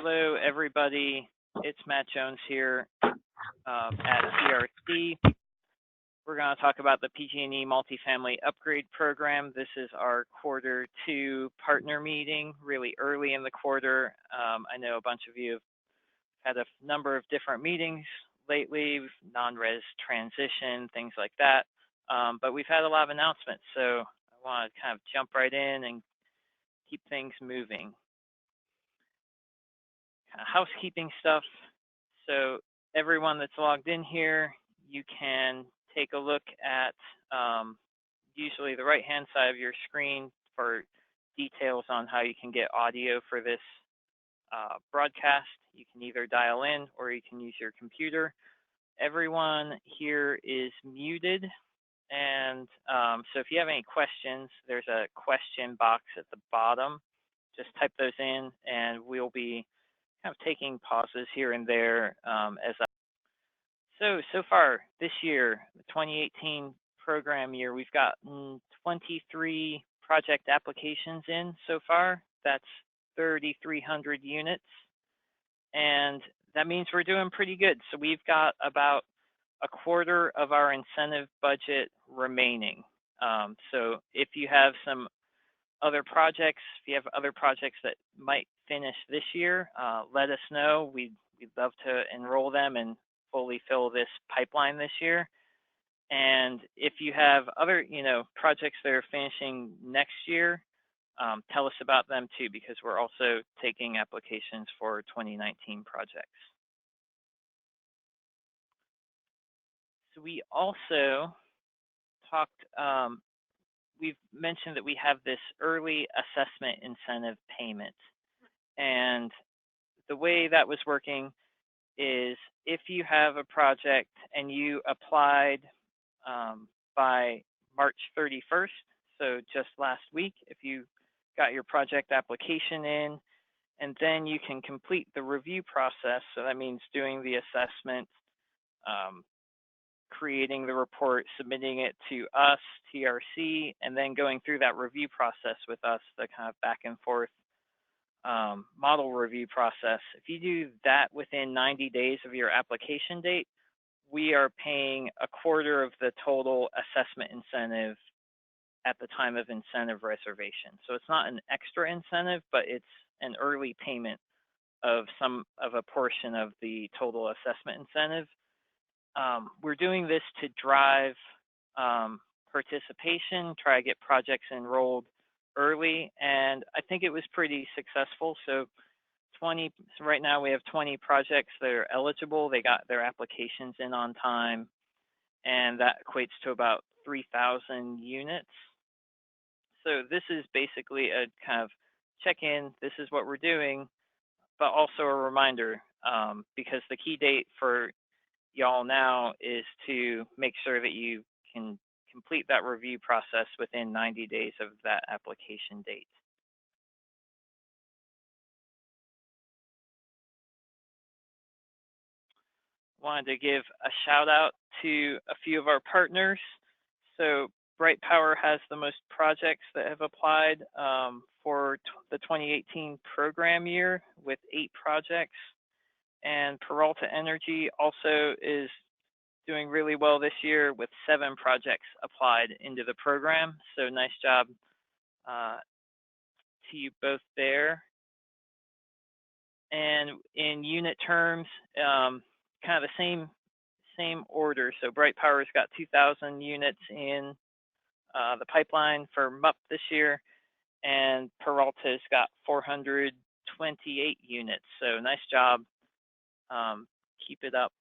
Hello, everybody. It's Matt Jones here at CRC. We're going to talk about the PG&E Multifamily Upgrade Program. This is our Q2 partner meeting, really early in the quarter. I know a bunch of you have had a number of different meetings lately, non-res transition, things like that. But we've had a lot of announcements, so I want to kind of jump right in and keep things moving. Housekeeping stuff. So everyone that's logged in here, you can take a look at usually the right-hand side of your screen for details on how you can get audio for this broadcast. You can either dial in or you can use your computer. Everyone here is muted. And so if you have any questions, there's a question box at the bottom. Just type those in and we'll be kind of taking pauses here and there so far this year, the 2018 program year, we've got 23 project applications in so far. That's 3,300 units, and that means we're doing pretty good. So we've got about a quarter of our incentive budget remaining. So if you have some other projects, if you have other projects that might finish this year, let us know. We'd love to enroll them and fully fill this pipeline this year. And if you have other, projects that are finishing next year, tell us about them too, because we're also taking applications for 2019 projects. So we also talked, we've mentioned that we have this early assessment incentive payment. And the way that was working is if you have a project and you applied by March 31st, so just last week, if you got your project application in, and then you can complete the review process. So that means doing the assessment, creating the report, submitting it to us, TRC, and then going through that review process with us, the kind of back and forth model review process. If you do that within 90 days of your application date, we are paying a quarter of the total assessment incentive at the time of incentive reservation. So it's not an extra incentive, but it's an early payment of a portion of the total assessment incentive. We're doing this to drive participation, try to get projects enrolled early, and I think it was pretty successful. So right now we have 20 projects that are eligible. They got their applications in on time, and that equates to about 3,000 units. So this is basically a kind of check-in. This is what we're doing, but also a reminder, because the key date for y'all now is to make sure that you can complete that review process within 90 days of that application date. Wanted to give a shout out to a few of our partners. So Bright Power has the most projects that have applied for the 2018 program year with 8 projects. And Peralta Energy also is doing really well this year with 7 projects applied into the program. So nice job to you both there. And in unit terms, kind of the same order. So Bright Power's got 2,000 units in the pipeline for MUP this year, and Peralta's got 428 units. So nice job. Keep it up.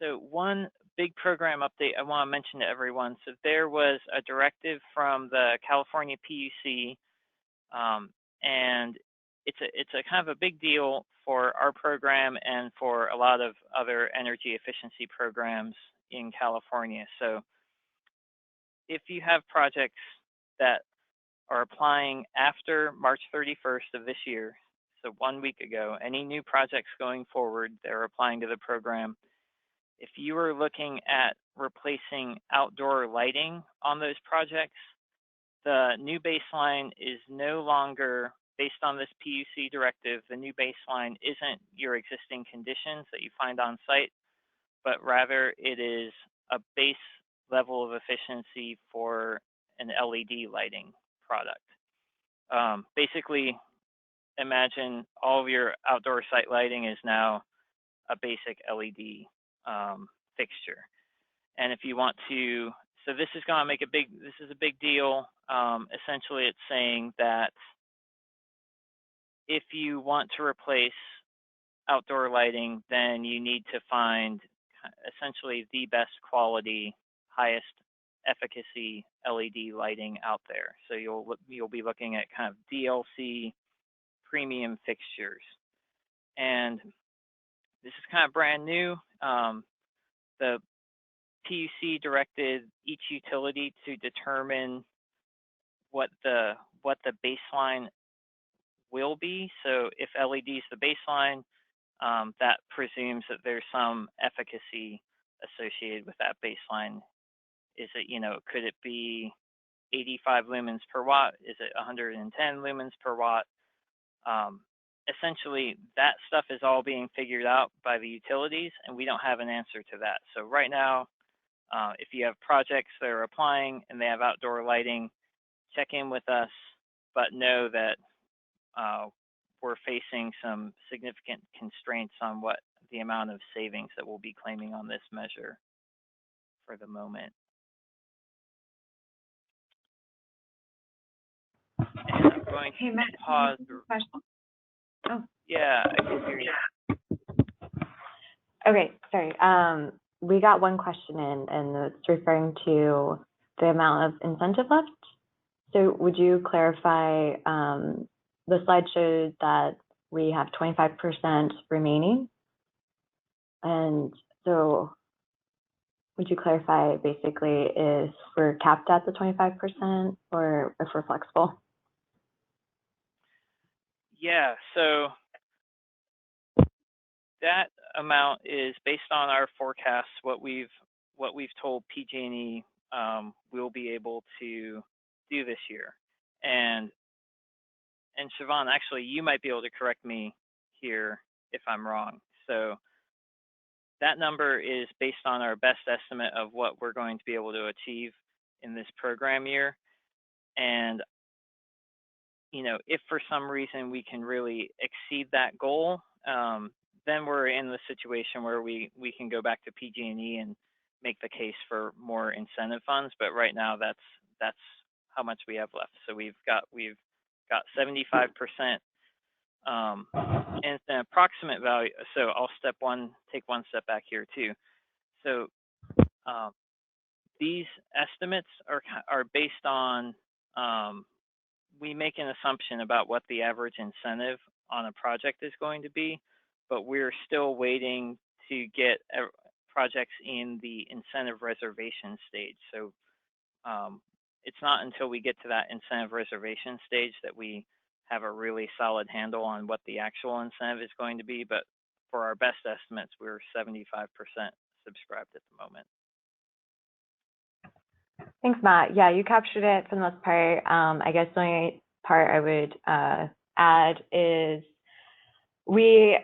So one big program update I want to mention to everyone. So there was a directive from the California PUC, and it's a kind of a big deal for our program and for a lot of other energy efficiency programs in California. So if you have projects that are applying after March 31st of this year, so 1 week ago, any new projects going forward that are applying to the program, if you are looking at replacing outdoor lighting on those projects, the new baseline is no longer based on this PUC directive. The new baseline isn't your existing conditions that you find on site, but rather it is a base level of efficiency for an LED lighting product. Basically, imagine all of your outdoor site lighting is now a basic LED fixture. And if you want to, so this is going to make this is a big deal. Essentially, it's saying that if you want to replace outdoor lighting, then you need to find essentially the best quality, highest efficacy LED lighting out there. So you'll be looking at kind of DLC premium fixtures. And this is kind of brand new. The PUC directed each utility to determine what the baseline will be. So if LED is the baseline, that presumes that there's some efficacy associated with that baseline. Is it, could it be 85 lumens per watt? Is it 110 lumens per watt? Essentially, that stuff is all being figured out by the utilities, and we don't have an answer to that. So right now, if you have projects that are applying and they have outdoor lighting, check in with us, but know that we're facing some significant constraints on what the amount of savings that we'll be claiming on this measure for the moment. And I'm going to pause. Oh. Yeah, I can hear you. Okay, sorry. We got one question in, and it's referring to the amount of incentive left. So would you clarify, the slide showed that we have 25% remaining. And so would you clarify basically if we're capped at the 25% or if we're flexible? Yeah, so that amount is based on our forecasts, what we've told PG&E we'll be able to do this year. And Siobhan, actually, you might be able to correct me here if I'm wrong. So that number is based on our best estimate of what we're going to be able to achieve in this program year. And if for some reason we can really exceed that goal, then we're in the situation where we can go back to PG&E and make the case for more incentive funds. But right now, that's how much we have left. So we've got 75%, and it's an approximate value. So I'll take one step back here too. So these estimates are based on we make an assumption about what the average incentive on a project is going to be, but we're still waiting to get projects in the incentive reservation stage. So it's not until we get to that incentive reservation stage that we have a really solid handle on what the actual incentive is going to be. But for our best estimates, we're 75% subscribed at the moment. Thanks, Matt. Yeah, you captured it for the most part. I guess the only part I would add is the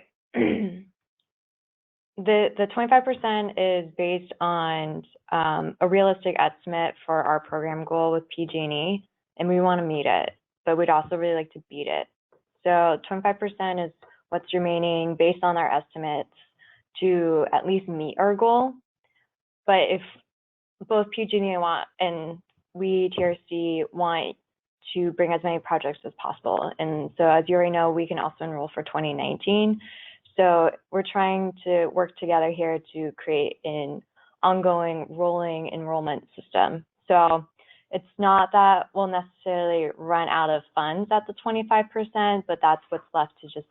25% is based on a realistic estimate for our program goal with PG&E, and we want to meet it, but we'd also really like to beat it. So 25% is what's remaining based on our estimates to at least meet our goal. But if both PG&E and we, TRC, want to bring as many projects as possible. And so as you already know, we can also enroll for 2019. So we're trying to work together here to create an ongoing rolling enrollment system. So it's not that we'll necessarily run out of funds at the 25%, but that's what's left to just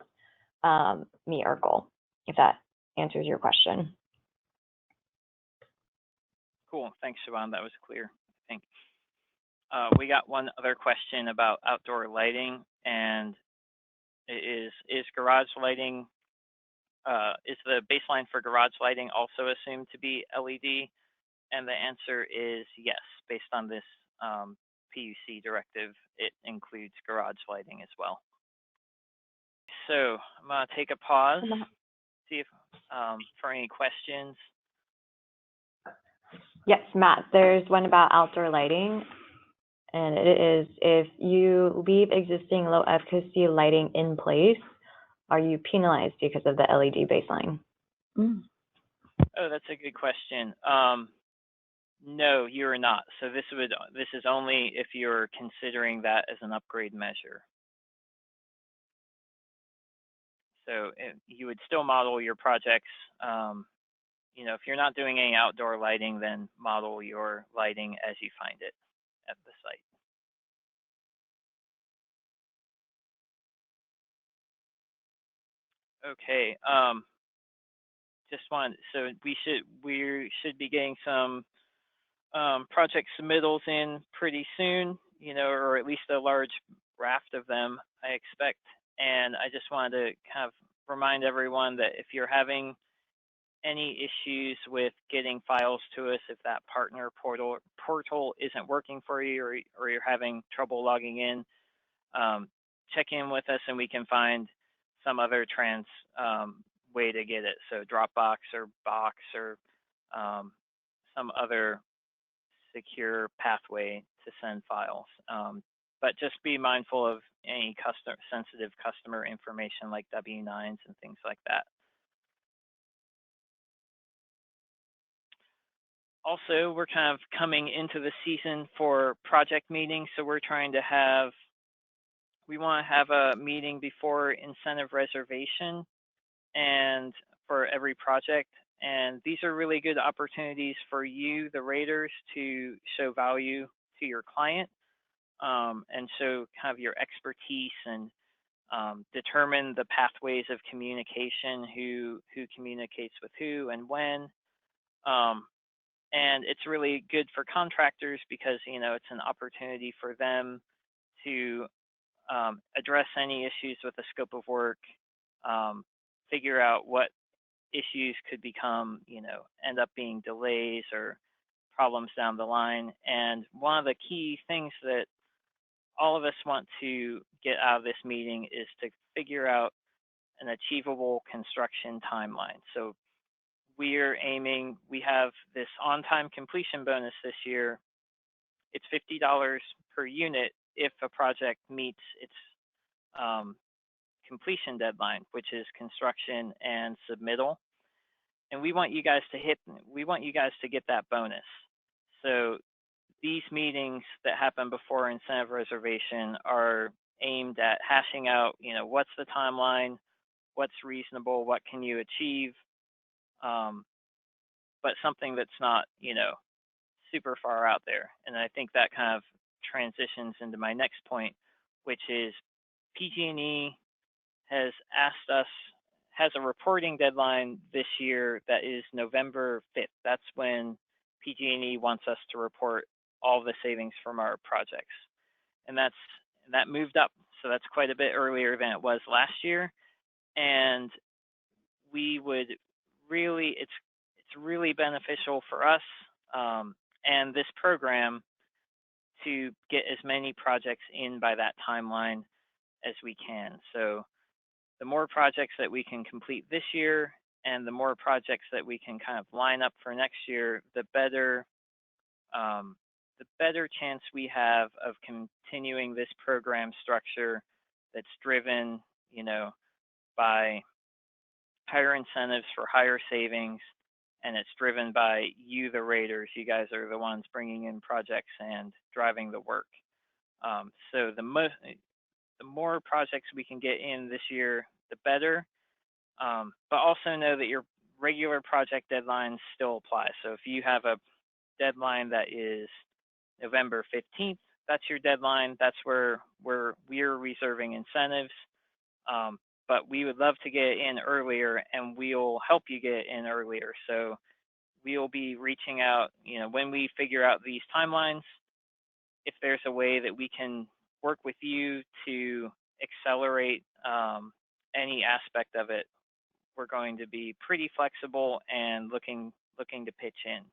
meet our goal, if that answers your question. Cool. Thanks, Siobhan. That was clear, I think. We got one other question about outdoor lighting, and is garage lighting, is the baseline for garage lighting also assumed to be LED? And the answer is yes, based on this PUC directive, it includes garage lighting as well. So I'm going to take a pause, see if for any questions. Yes, Matt, there's one about outdoor lighting, and it is, if you leave existing low efficacy lighting in place, are you penalized because of the LED baseline? Oh, that's a good question. No, you're not. So this is only if you're considering that as an upgrade measure. So you would still model your projects. You know, if you're not doing any outdoor lighting, then model your lighting as you find it at the site. Okay. So we should be getting some project submittals in pretty soon, you know, or at least a large raft of them, I expect. And I just wanted to kind of remind everyone that if you're having any issues with getting files to us, if that partner portal isn't working for you, or you're having trouble logging in, check in with us and we can find some other way to get it. So Dropbox or Box or some other secure pathway to send files. But just be mindful of any sensitive customer information like W-9s and things like that. Also, we're kind of coming into the season for project meetings, so we want to have a meeting before incentive reservation and for every project. And these are really good opportunities for you, the raters, to show value to your client, and show kind of your expertise and determine the pathways of communication, who communicates with who and when. And it's really good for contractors because, you know, it's an opportunity for them to address any issues with the scope of work, figure out what issues could become, you know, end up being delays or problems down the line. And one of the key things that all of us want to get out of this meeting is to figure out an achievable construction timeline. So we have this on-time completion bonus this year. It's $50 per unit if a project meets its completion deadline, which is construction and submittal. And we want you guys to get that bonus. So these meetings that happen before incentive reservation are aimed at hashing out, you know, what's the timeline, what's reasonable, what can you achieve, but something that's not, you know, super far out there. And I think that kind of transitions into my next point, which is PG&E has a reporting deadline this year that is November 5th. That's when PG&E wants us to report all the savings from our projects. And that moved up, so that's quite a bit earlier than it was last year. And we would really, it's really beneficial for us and this program to get as many projects in by that timeline as we can. So the more projects that we can complete this year and the more projects that we can kind of line up for next year, the better chance we have of continuing this program structure that's driven, you know, by higher incentives for higher savings, and it's driven by you, the raters. You guys are the ones bringing in projects and driving the work. So the more projects we can get in this year, the better. But also know that your regular project deadlines still apply. So if you have a deadline that is November 15th, that's your deadline. That's where we're reserving incentives. But we would love to get it in earlier, and we'll help you get it in earlier. So we'll be reaching out, you know, when we figure out these timelines, if there's a way that we can work with you to accelerate any aspect of it, we're going to be pretty flexible and looking to pitch in.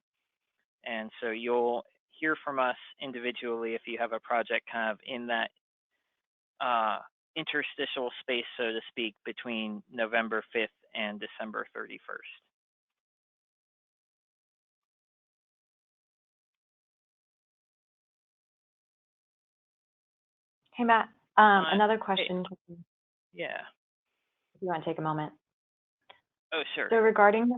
And so you'll hear from us individually if you have a project kind of in that interstitial space, so to speak, between November 5th and December 31st. Hey, Matt, another question. Hey, yeah. If you want to take a moment. Oh, sure. So regarding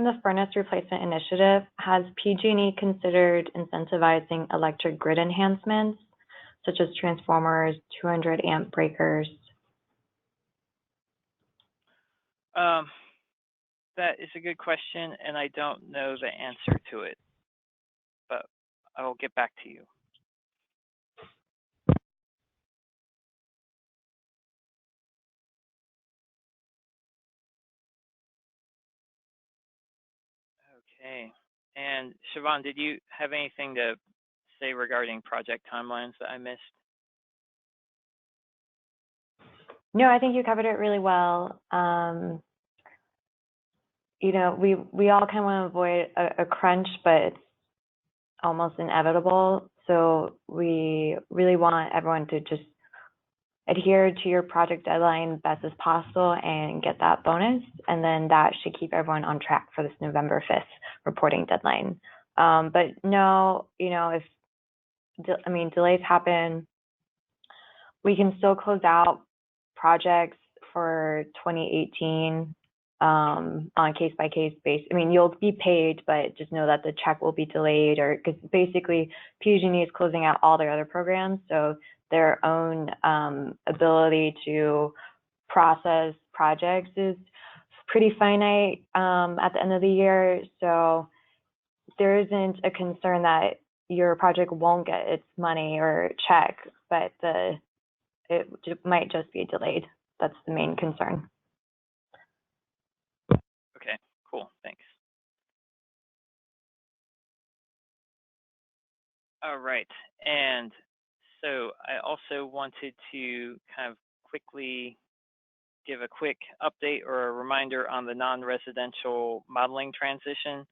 the furnace replacement initiative, has PG&E considered incentivizing electric grid enhancements, such as transformers, 200 amp breakers? That is a good question, and I don't know the answer to it, but I will get back to you. Okay. And Siobhan, did you have anything to say regarding project timelines that I missed? No, I think you covered it really well. You know, we all kind of want to avoid a crunch, but it's almost inevitable. So we really want everyone to just adhere to your project deadline best as possible and get that bonus. And then that should keep everyone on track for this November 5th reporting deadline. But no, you know, if, delays happen, we can still close out projects for 2018 on a case-by-case basis. I mean, you'll be paid, but just know that the check will be delayed, or because basically PG&E is closing out all their other programs, so their own ability to process projects is pretty finite at the end of the year. So there isn't a concern that your project won't get its money or check, but it might just be delayed. That's the main concern. Okay, cool, thanks. All right, and so I also wanted to kind of quickly give a quick update or a reminder on the non-residential modeling transition.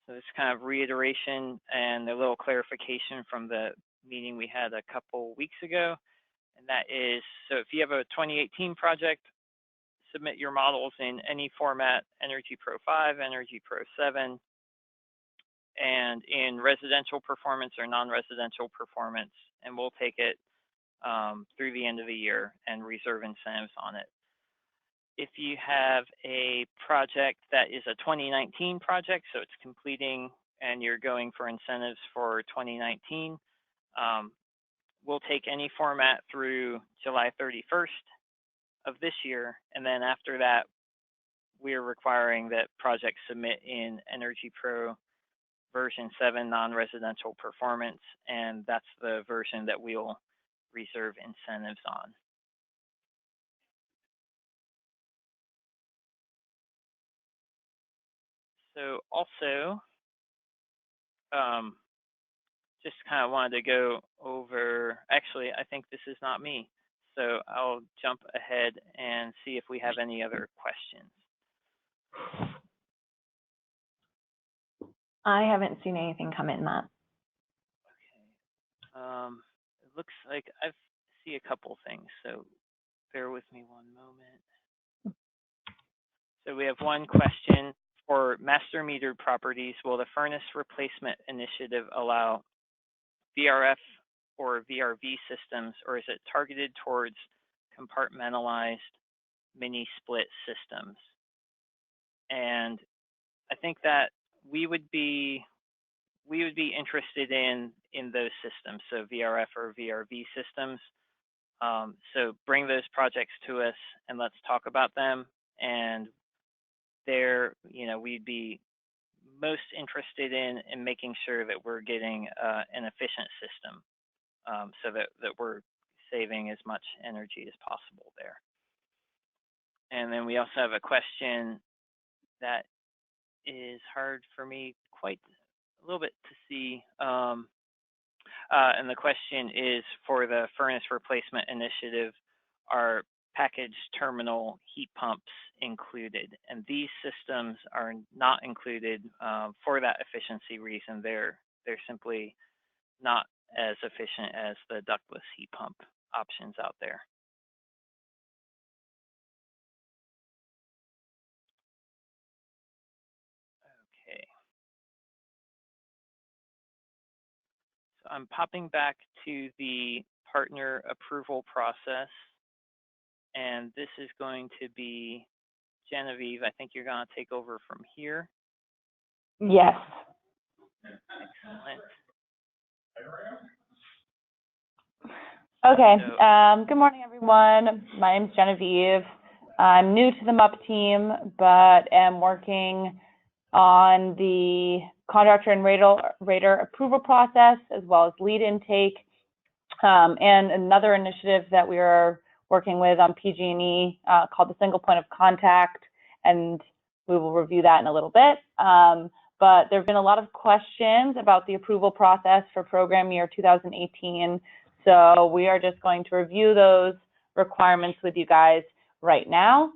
So this kind of reiteration and a little clarification from the meeting we had a couple weeks ago. And that is, so if you have a 2018 project, submit your models in any format, Energy Pro 5, Energy Pro 7, and in residential performance or non-residential performance, and we'll take it through the end of the year and reserve incentives on it. If you have a project that is a 2019 project, so it's completing and you're going for incentives for 2019, we'll take any format through July 31st of this year, and then after that, we're requiring that projects submit in Energy Pro version 7 non-residential performance, and that's the version that we'll reserve incentives on. So also, just kind of wanted to go over, actually, I think this is not me. So I'll jump ahead and see if we have any other questions. I haven't seen anything come in, Matt. Okay. It looks like I see a couple things, so bear with me one moment. So we have one question. For master metered properties, will the furnace replacement initiative allow VRF or VRV systems, or is it targeted towards compartmentalized mini split systems? And I think that we would be interested in those systems, so VRF or VRV systems. So bring those projects to us and let's talk about them. And there, you know, we'd be most interested in making sure that we're getting an efficient system, so that we're saving as much energy as possible there. And then we also have a question that is hard for me quite a little bit to see. And the question is, for the furnace replacement initiative, are packaged terminal heat pumps included? And these systems are not included for that efficiency reason. They're they're simply not as efficient as the ductless heat pump options out there. Okay. So I'm popping back to the partner approval process, and this is going to be Genevieve. I think you're going to take over from here. Yes. Excellent. Okay. So, good morning, everyone. My name is Genevieve. I'm new to the MUP team, but am working on the contractor and rater approval process, as well as lead intake, and another initiative that we are working with on PG&E called the single point of contact, and we will review that in a little bit. But there have been a lot of questions about the approval process for program year 2018, so we are just going to review those requirements with you guys right now.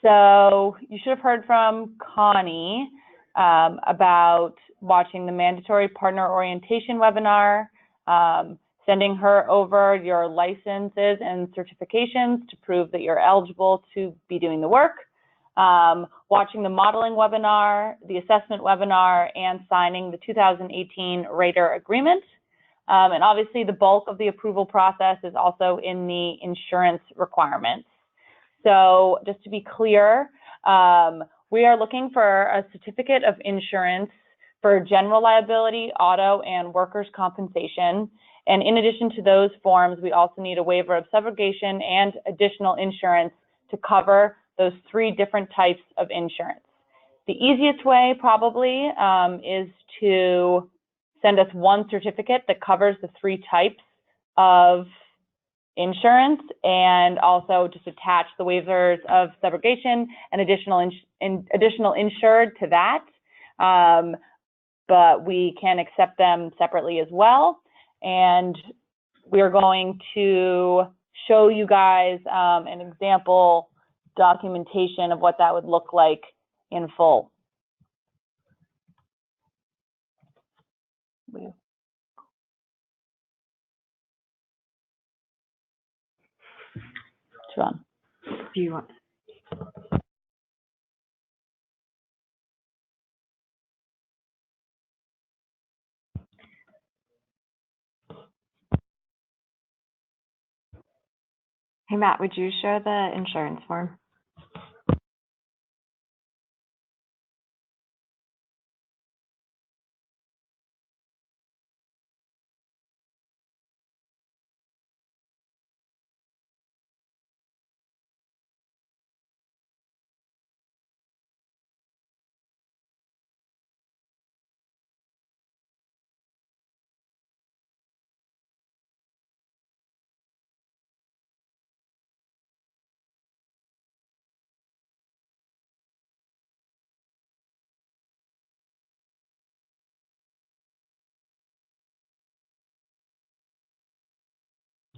So you should have heard from Connie about watching the mandatory partner orientation webinar, sending her over your licenses and certifications to prove that you're eligible to be doing the work, watching the modeling webinar, the assessment webinar, and signing the 2018 rater agreement. And obviously the bulk of the approval process is also in the insurance requirements. So just to be clear, we are looking for a certificate of insurance for general liability, auto, and workers' compensation. And in addition to those forms, we also need a waiver of subrogation and additional insurance to cover those 3 different types of insurance. The easiest way probably is to send us one certificate that covers the 3 types of insurance, and also just attach the waivers of subrogation and additional insured to that. But we can accept them separately as well. And we're going to show you guys an example documentation of what that would look like in full. John, do you want? Hey, Matt, would you share the insurance form?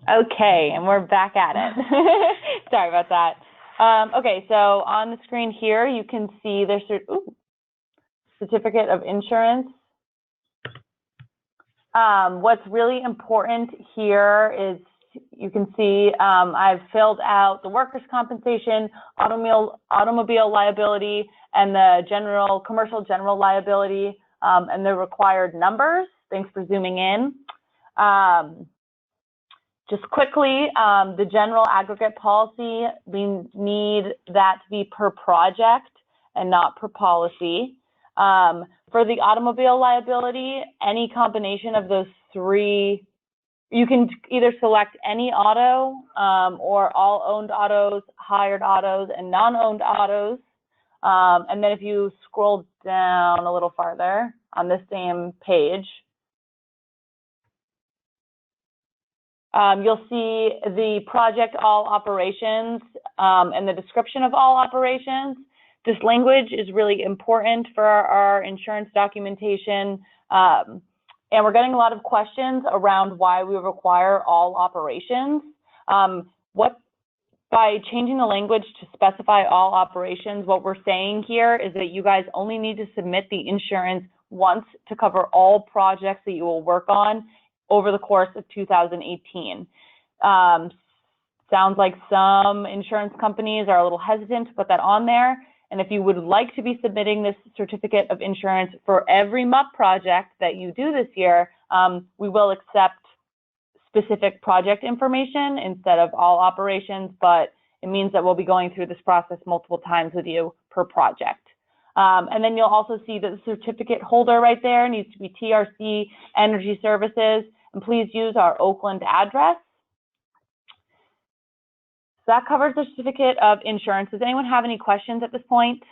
Okay, and we're back at it. Sorry about that. Okay, so on the screen here, you can see there's certificate of insurance. What's really important here is you can see I've filled out the workers' compensation, automobile liability, and the commercial general liability, and the required numbers. Thanks for zooming in. Just quickly, the general aggregate policy, we need that to be per project and not per policy. For the automobile liability, any combination of those 3, you can either select any auto or all owned autos, hired autos, and non-owned autos. And then if you scroll down a little farther on the same page, you'll see the project all operations and the description of all operations. This language is really important for our insurance documentation. And we're getting a lot of questions around why we require all operations. What by changing the language to specify all operations, what we're saying here is that you guys only need to submit the insurance once to cover all projects that you will work on over the course of 2018. Sounds like some insurance companies are a little hesitant to put that on there. And if you would like to be submitting this certificate of insurance for every MUP project that you do this year, we will accept specific project information instead of all operations, but it means that we'll be going through this process multiple times with you per project. And then you'll also see that the certificate holder right there needs to be TRC Energy Services, and please use our Oakland address. So that covers the certificate of insurance. Does anyone have any questions at this point?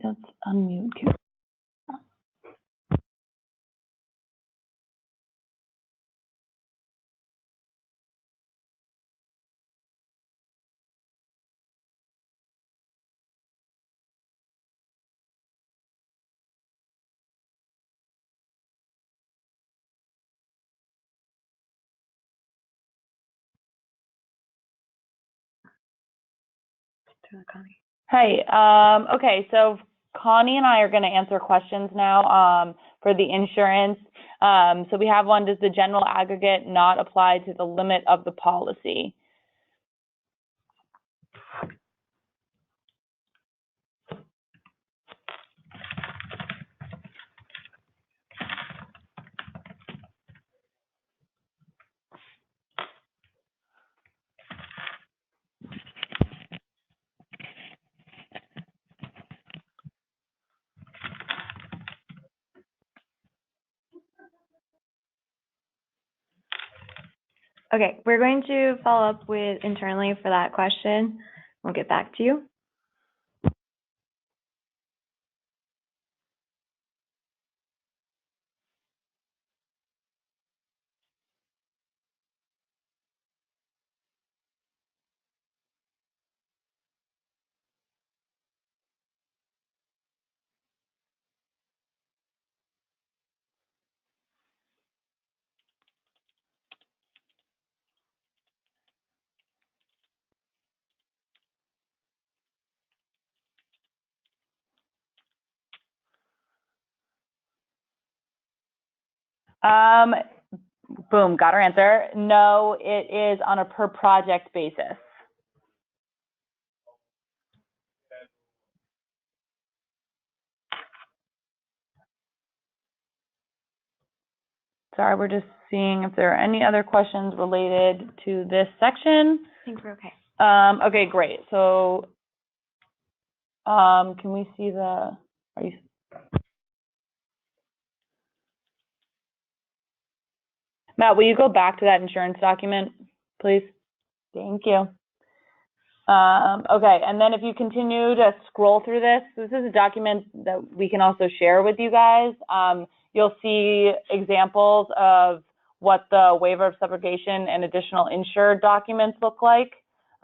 Let's unmute. Hey, okay, so Connie and I are going to answer questions now for the insurance. So we have one, does the general aggregate not apply to the limit of the policy? Okay, we're going to follow up with internally for that question. We'll get back to you. Boom, got our answer. No, it is on a per project basis. Sorry, we're just seeing if there are any other questions related to this section. I think we're okay. Okay, great. So can we see the, are you? Matt, will you go back to that insurance document, please? Thank you. Okay, and then if you continue to scroll through this, this is a document that we can also share with you guys. You'll see examples of what the waiver of subrogation and additional insured documents look like,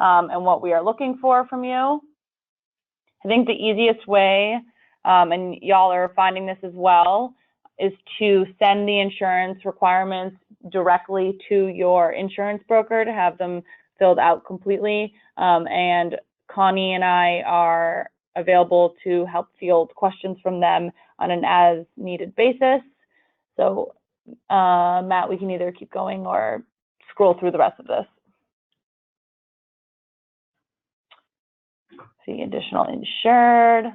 and what we are looking for from you. I think the easiest way, and y'all are finding this as well, is to send the insurance requirements directly to your insurance broker to have them filled out completely. And Connie and I are available to help field questions from them on an as needed basis. So Matt, we can either keep going or scroll through the rest of this. See additional insured.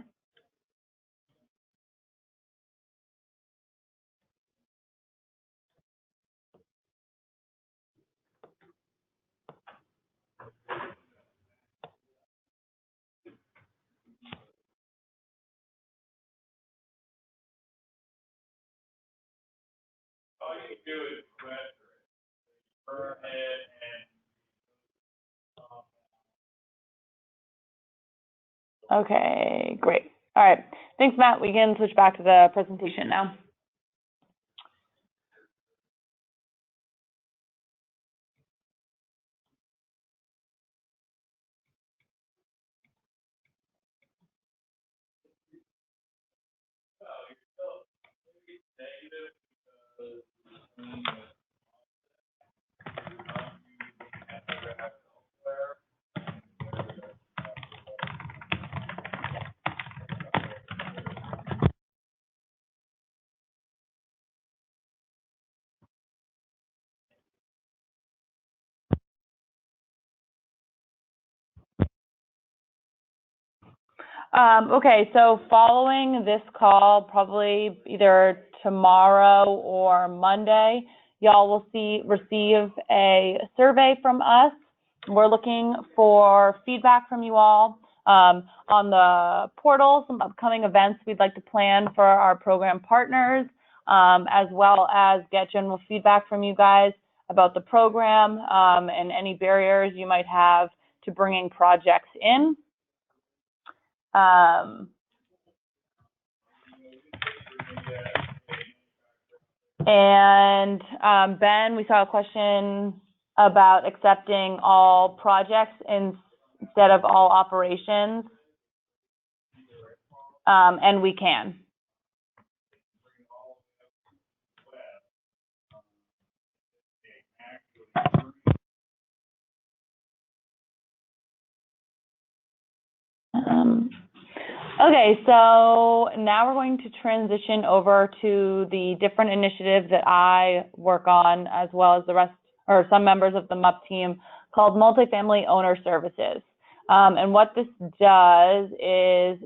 All you can do is go ahead and Okay, great. All right, thanks, Matt. We can switch back to the presentation now. Okay, so following this call, probably either tomorrow or Monday, y'all will receive a survey from us. We're looking for feedback from you all on the portal, some upcoming events we'd like to plan for our program partners, as well as get general feedback from you guys about the program and any barriers you might have to bringing projects in. Ben, we saw a question about accepting all projects instead of all operations, and we can. Okay, so now we're going to transition over to the different initiatives that I work on, as well as the rest, or some members of the MUP team, called Multifamily Owner Services. And what this does is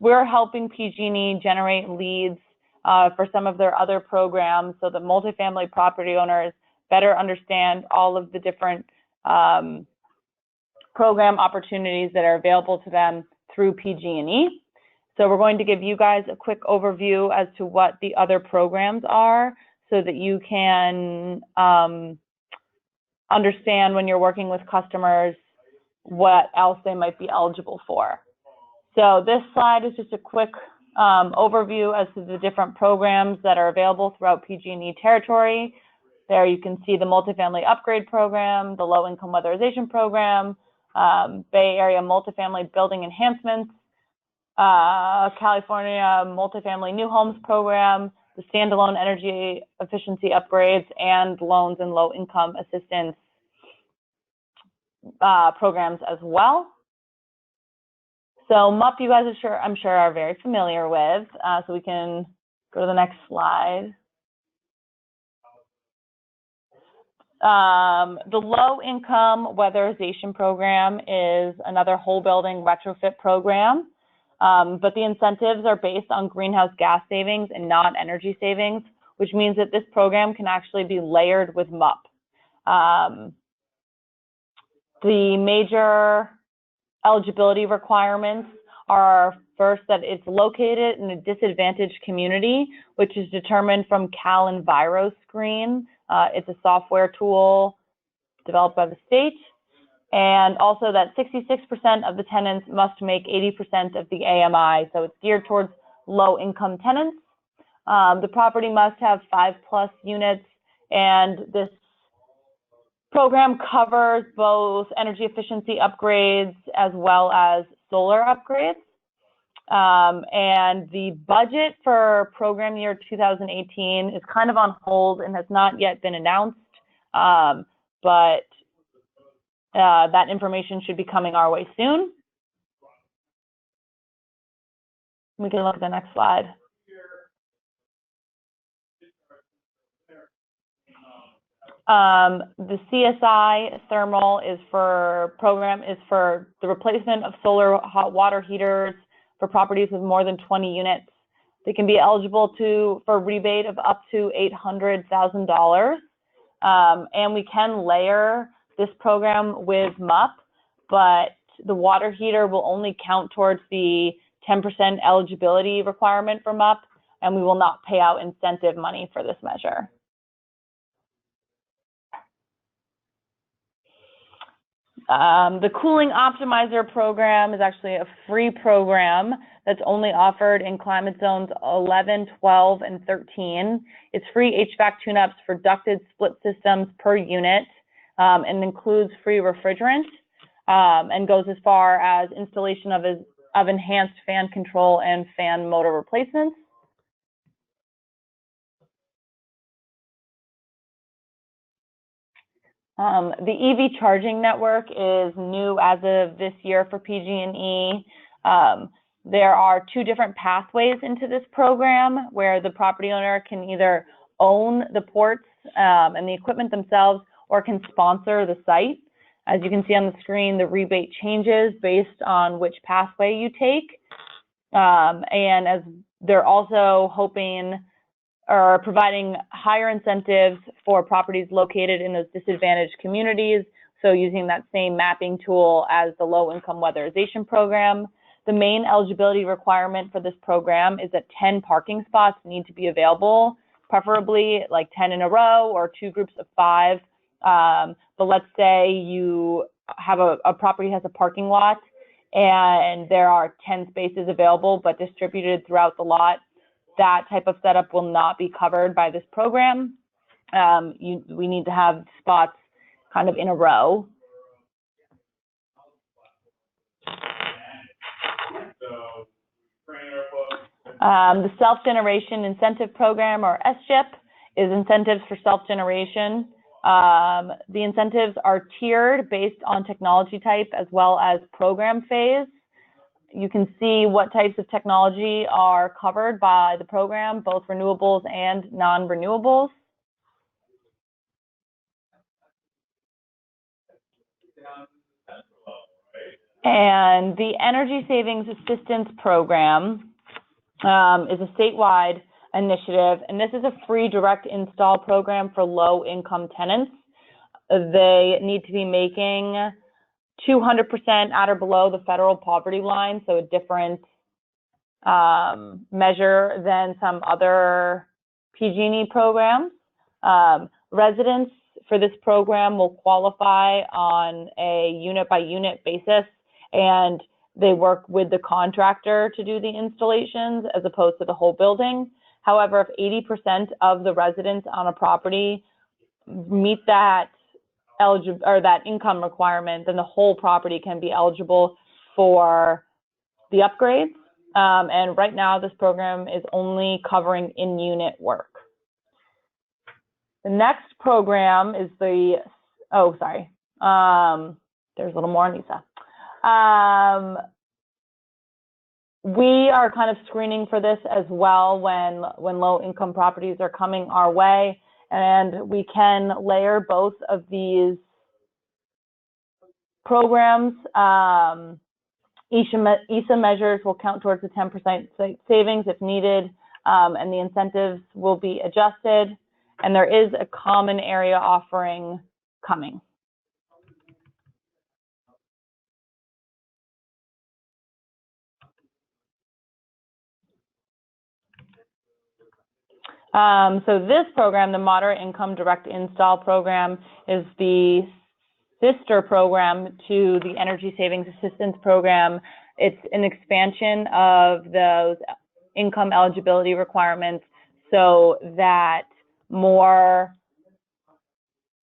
we're helping PG&E generate leads for some of their other programs so that multifamily property owners better understand all of the different program opportunities that are available to them through PG&E. So we're going to give you guys a quick overview as to what the other programs are so that you can understand when you're working with customers what else they might be eligible for. So this slide is just a quick overview as to the different programs that are available throughout PG&E territory. There you can see the multifamily upgrade program, the low-income weatherization program, Bay Area multifamily building enhancements, California multifamily new homes program, the standalone energy efficiency upgrades, and loans and low-income assistance programs as well. So MUP, you guys I'm sure are very familiar with, so we can go to the next slide. The low-income weatherization program is another whole building retrofit program, but the incentives are based on greenhouse gas savings and not energy savings, which means that this program can actually be layered with MUP. The major eligibility requirements are first that it's located in a disadvantaged community, which is determined from Cal EnviroScreen. It's a software tool developed by the state. And also that 66% of the tenants must make 80% of the AMI. So it's geared towards low-income tenants. The property must have 5+ units, and this program covers both energy efficiency upgrades as well as solar upgrades. And the budget for program year 2018 is kind of on hold and has not yet been announced, but that information should be coming our way soon. We can look at the next slide. The CSI thermal program is for the replacement of solar hot water heaters for properties with more than 20 units. They can be eligible for a rebate of up to $800,000. And we can layer this program with MUP, but the water heater will only count towards the 10% eligibility requirement for MUP, and we will not pay out incentive money for this measure. The Cooling Optimizer program is actually a free program that's only offered in climate zones 11, 12, and 13. It's free HVAC tune-ups for ducted split systems per unit, and includes free refrigerant, and goes as far as installation of enhanced fan control and fan motor replacements. The EV charging network is new as of this year for PG&E. There are two different pathways into this program where the property owner can either own the ports and the equipment themselves or can sponsor the site. As you can see on the screen, the rebate changes based on which pathway you take. And as they're also hoping or providing higher incentives for properties located in those disadvantaged communities. So using that same mapping tool as the low-income weatherization program. The main eligibility requirement for this program is that 10 parking spots need to be available, preferably like 10 in a row or 2 groups of 5. But let's say you have a property has a parking lot and there are 10 spaces available but distributed throughout the lot. That type of setup will not be covered by this program. We need to have spots kind of in a row. The Self-Generation Incentive Program, or SGIP, is incentives for self-generation. The incentives are tiered based on technology type as well as program phase. You can see what types of technology are covered by the program, both renewables and non-renewables. And the Energy Savings Assistance Program is a statewide initiative, and this is a free direct install program for low-income tenants. They need to be making 200% at or below the federal poverty line, so a different measure than some other PG&E programs. Residents for this program will qualify on a unit-by-unit basis, and they work with the contractor to do the installations as opposed to the whole building. However, if 80% of the residents on a property meet that income requirement, then the whole property can be eligible for the upgrades. And right now, this program is only covering in-unit work. The next program is there's a little more, Anissa. We are kind of screening for this as well when low-income properties are coming our way. And we can layer both of these programs. ESA measures will count towards the 10% savings if needed, and the incentives will be adjusted. And there is a common area offering coming. So this program, the Moderate Income Direct Install Program, is the sister program to the Energy Savings Assistance Program. It's an expansion of those income eligibility requirements so that more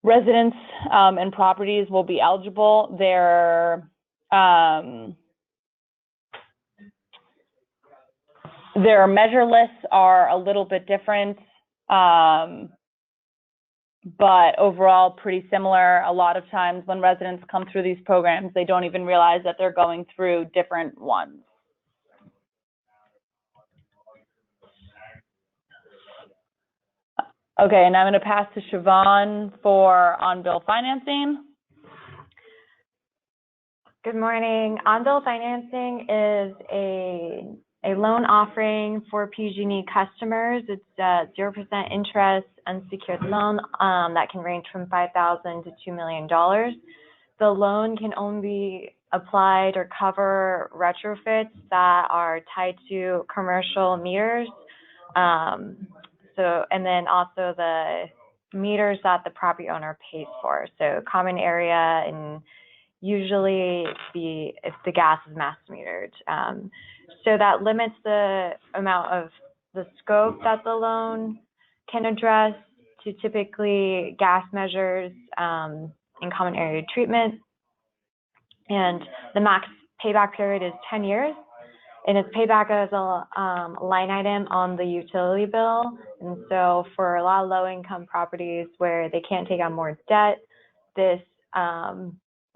residents and properties will be eligible. Their measure lists are a little bit different, but overall pretty similar. A lot of times when residents come through these programs, they don't even realize that they're going through different ones. Okay, and I'm going to pass to Siobhan for on-bill financing. Good morning. On-bill financing is a loan offering for PG&E customers. It's 0% interest, unsecured loan that can range from $5,000 to $2 million. The loan can only be applied or cover retrofits that are tied to commercial meters. And then also the meters that the property owner pays for. So common area and usually if the gas is mass metered. So that limits the amount of the scope that the loan can address to typically gas measures and common area treatment. And the max payback period is 10 years. And it's payback as a line item on the utility bill. And so for a lot of low-income properties where they can't take on more debt, this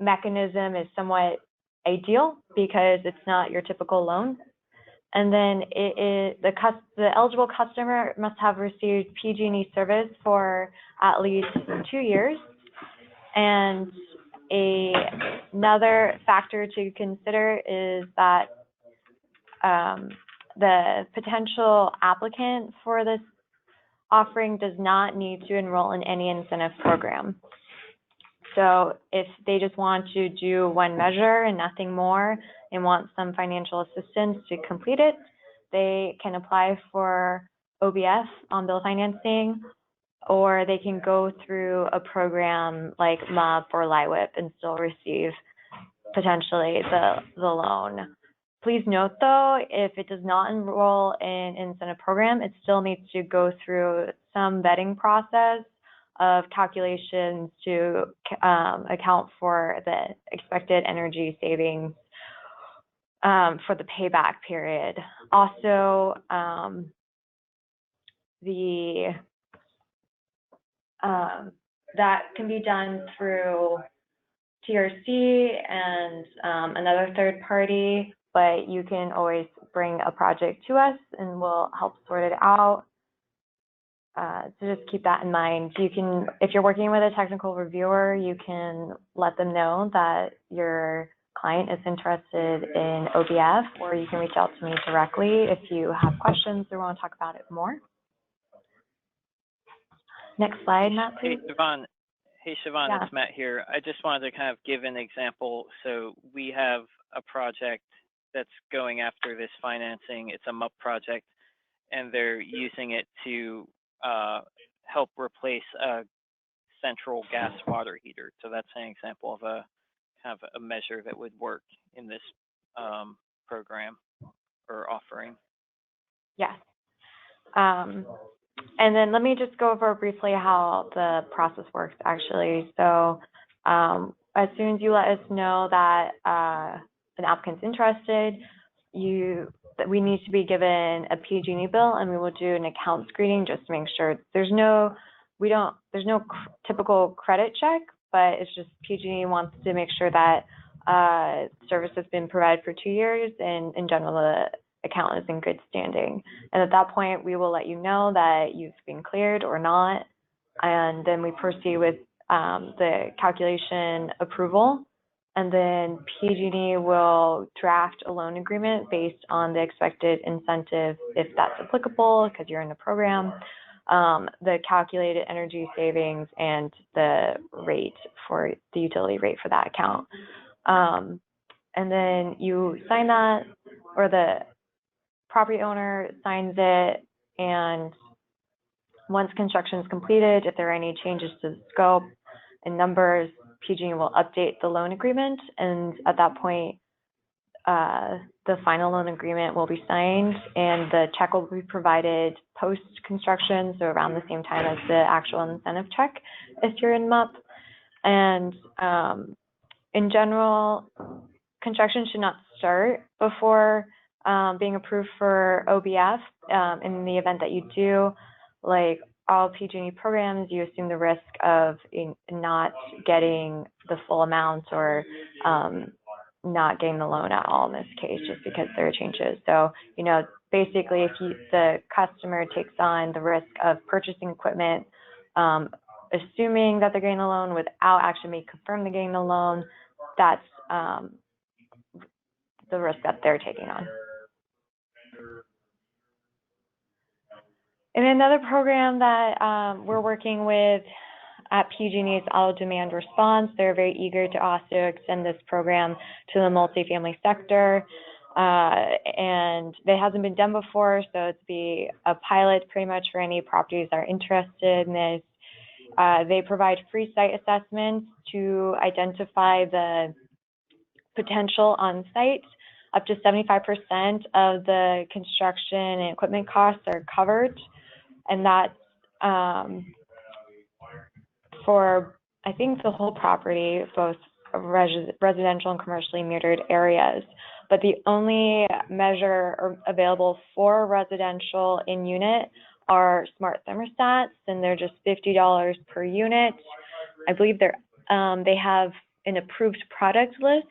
mechanism is somewhat ideal because it's not your typical loan. And then the eligible customer must have received PG&E service for at least 2 years. And another factor to consider is that the potential applicant for this offering does not need to enroll in any incentive program. So if they just want to do one measure and nothing more and want some financial assistance to complete it, they can apply for OBF on bill financing, or they can go through a program like MUP or LIWIP and still receive potentially the loan. Please note though, if it does not enroll in incentive program, it still needs to go through some vetting process of calculations to account for the expected energy savings for the payback period. Also, that can be done through TRC and another third party, but you can always bring a project to us and we'll help sort it out. So just keep that in mind. You can, if you're working with a technical reviewer, you can let them know that your client is interested in OBF, or you can reach out to me directly if you have questions or want to talk about it more. Next slide, Matt, please. Hey, Siobhan, Yeah. It's Matt here. I just wanted to kind of give an example. So we have a project that's going after this financing. It's a MUP project, and they're using it to help replace a central gas water heater. So that's an example of a kind of a measure that would work in this program or offering. Yes. And then let me just go over briefly how the process works actually. So as soon as you let us know that an applicant's interested, we need to be given a PG&E bill, and we will do an account screening just to make sure there's no typical credit check, but it's just PG&E wants to make sure that service has been provided for 2 years, and in general the account is in good standing. And at that point, we will let you know that you've been cleared or not, and then we proceed with the calculation approval. And then PG&E will draft a loan agreement based on the expected incentive, if that's applicable, because you're in the program, the calculated energy savings, and the rate for the utility rate for that account. And then you sign that, or the property owner signs it, and once construction is completed, if there are any changes to the scope and numbers, PG&E will update the loan agreement, and at that point, the final loan agreement will be signed, and the check will be provided post-construction, so around the same time as the actual incentive check if you're in MUP. And in general, construction should not start before being approved for OBF. In the event that you do, like all PG&E programs, you assume the risk of not getting the full amount, or not getting the loan at all in this case, just because there are changes. So, you know, basically, if the customer takes on the risk of purchasing equipment, assuming that they're getting a loan without actually confirming they're getting the loan, that's the risk that they're taking on. And another program that we're working with at PG&E is auto demand response. They're very eager to also extend this program to the multifamily sector. And it hasn't been done before, so it's be a pilot pretty much for any properties that are interested in this. They provide free site assessments to identify the potential on site. Up to 75% of the construction and equipment costs are covered, and that's for, I think, the whole property, both residential and commercially metered areas. But the only measure available for residential in unit are smart thermostats, and they're just $50 per unit. I believe they have an approved product list,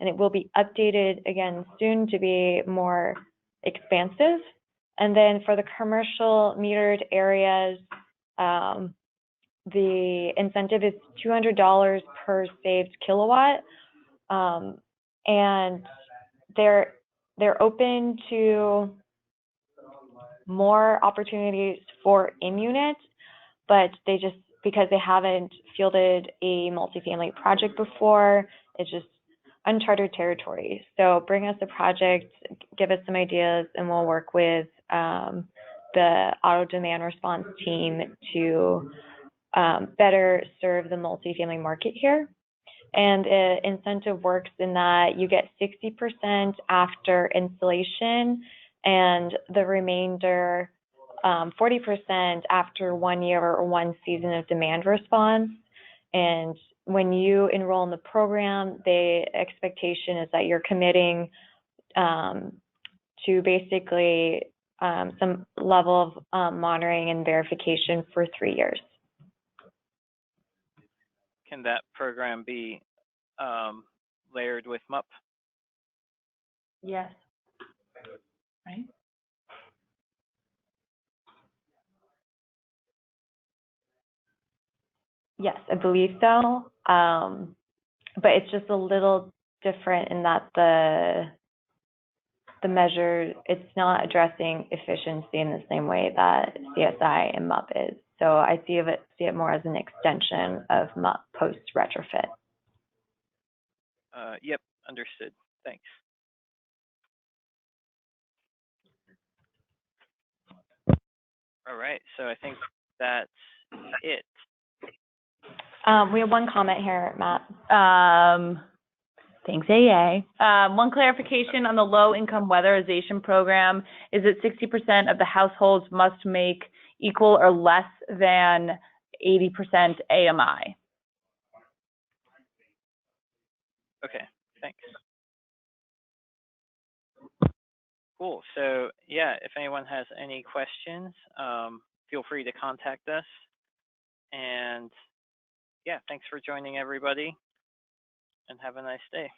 and it will be updated again soon to be more expansive. And then for the commercial metered areas, the incentive is $200 per saved kilowatt, and they're open to more opportunities for in-unit, but they just, because they haven't fielded a multifamily project before, it's just uncharted territory. So bring us a project, give us some ideas, and we'll work with the auto demand response team to better serve the multifamily market here. And incentive works in that you get 60% after installation, and the remainder 40% after 1 year or one season of demand response. And when you enroll in the program, the expectation is that you're committing to basically some level of monitoring and verification for 3 years. Can that program be layered with MUP? Yes. Right? Yes, I believe so. But it's just a little different in that the measure, it's not addressing efficiency in the same way that CSI and MUP is. So I see it more as an extension of MUP post retrofit. Yep, understood. Thanks. All right, so I think that's it. We have one comment here, Matt. Thanks, AA. One clarification on the low-income weatherization program is that 60% of the households must make equal or less than 80% AMI. Okay, thanks. Cool. So yeah, if anyone has any questions, feel free to contact us. And yeah, thanks for joining everybody, and have a nice day.